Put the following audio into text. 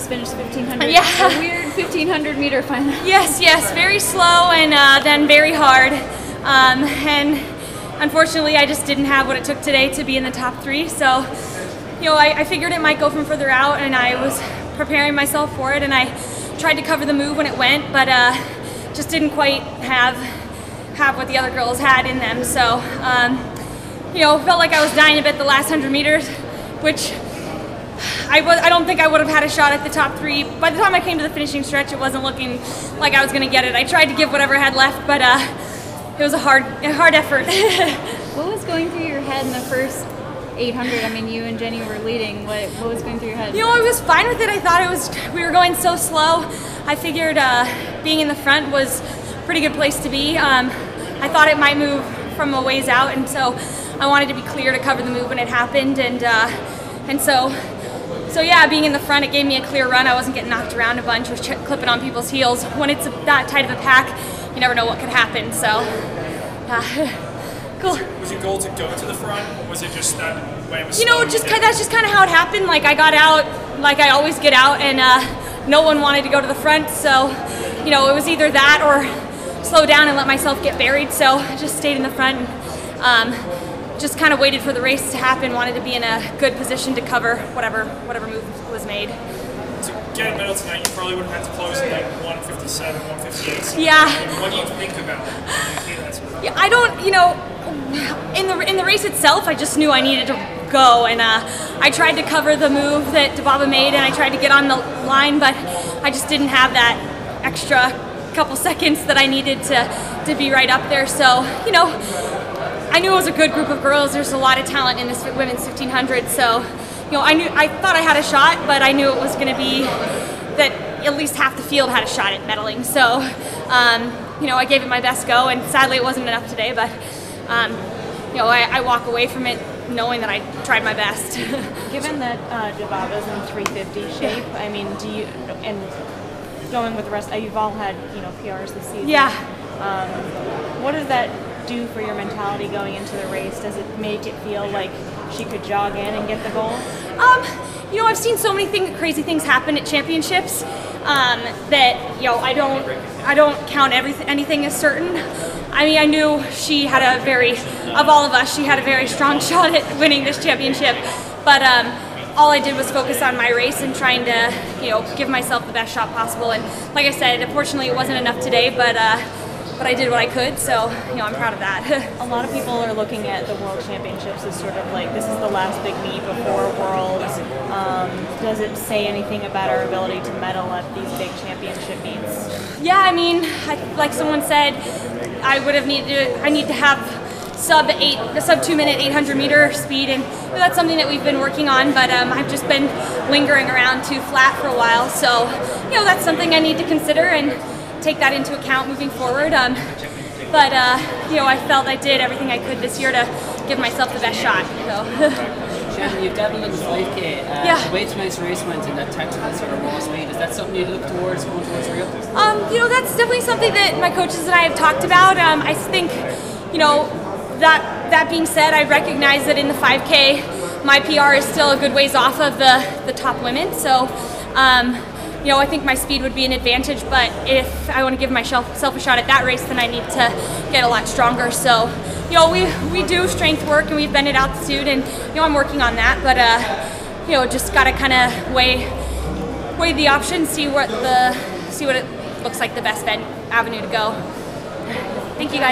just finished 1500. Yeah. A weird 1500 meter final. Yes, very slow and then very hard. And unfortunately, I just didn't have what it took today to be in the top 3. So, you know, I figured it might go from further out, and I was preparing myself for it, and I tried to cover the move when it went, but just didn't quite have what the other girls had in them. So, you know, felt like I was dying a bit the last 100 meters, which I don't think I would have had a shot at the top 3. By the time I came to the finishing stretch, it wasn't looking like I was going to get it. I tried to give whatever I had left, but it was a hard effort. What was going through your head in the first 800? I mean, you and Jenny were leading. What was going through your head? You know, I was fine with it. I thought we were going so slow. I figured being in the front was a pretty good place to be. I thought it might move from a ways out, and so I wanted to be clear to cover the move when it happened, and so yeah, being in the front, it gave me a clear run. I wasn't getting knocked around a bunch, was clipping on people's heels. When it's that tight of a pack, you never know what could happen. So, cool. Was your goal to go to the front, or was it just that way it was? You know, that's just kind of how it happened. Like, I got out, like I always get out, and no one wanted to go to the front. So, you know, it was either that or slow down and let myself get buried. So, I just stayed in the front and just kind of waited for the race to happen. Wanted to be in a good position to cover whatever move was made. To get a medal tonight, you probably would have had to close at like 157, 158. So yeah. What do you think about it? Yeah, I don't, you know, in the race itself, I just knew I needed to go, and I tried to cover the move that Dababa made, and I tried to get on the line, but I just didn't have that extra couple seconds that I needed to be right up there. So, you know, I knew it was a good group of girls. There's a lot of talent in this women's 1500, so, you know, I thought I had a shot, but I knew it was going to be that at least half the field had a shot at medaling. So, you know, I gave it my best go, and sadly it wasn't enough today, but, you know, I walk away from it knowing that I tried my best. Given that Dababa's in 350 shape, I mean, and going with the rest, you've all had, you know, PRs this season. Yeah. What does that do for your mentality going into the race? Does it make it feel like she could jog in and get the goal? You know, I've seen so many crazy things happen at championships that, you know, I don't count anything as certain. I mean, I knew she had of all of us, she had a very strong shot at winning this championship, but all I did was focus on my race and trying to, you know, give myself the best shot possible. And like I said, unfortunately it wasn't enough today, but I did what I could, so, you know, I'm proud of that. A lot of people are looking at the World Championships as sort of like, this is the last big meet before Worlds. Does it say anything about our ability to medal at these big championship meets? Yeah, I mean, like someone said, I need to have sub 2 minute 800 meter speed, and that's something that we've been working on, but I've just been lingering around too flat for a while, so, you know, that's something I need to consider and take that into account moving forward. But you know, I felt I did everything I could this year to give myself the best shot. So. Shannon, you've dabbled in the 5K. Yeah. The way tonight's race went in that tactical sort of raw speed, is that something you look towards going towards Rio? You know, that's definitely something that my coaches and I have talked about. I think, you know, that being said, I recognize that in the 5K, my PR is still a good ways off of the top women. So. You know, I think my speed would be an advantage, but if I want to give myself a shot at that race, then I need to get a lot stronger. So, you know, we do strength work, and we've been at altitude, and, you know, I'm working on that, but, you know, just got to kind of weigh the options, see what it looks like the best avenue to go. Thank you, guys.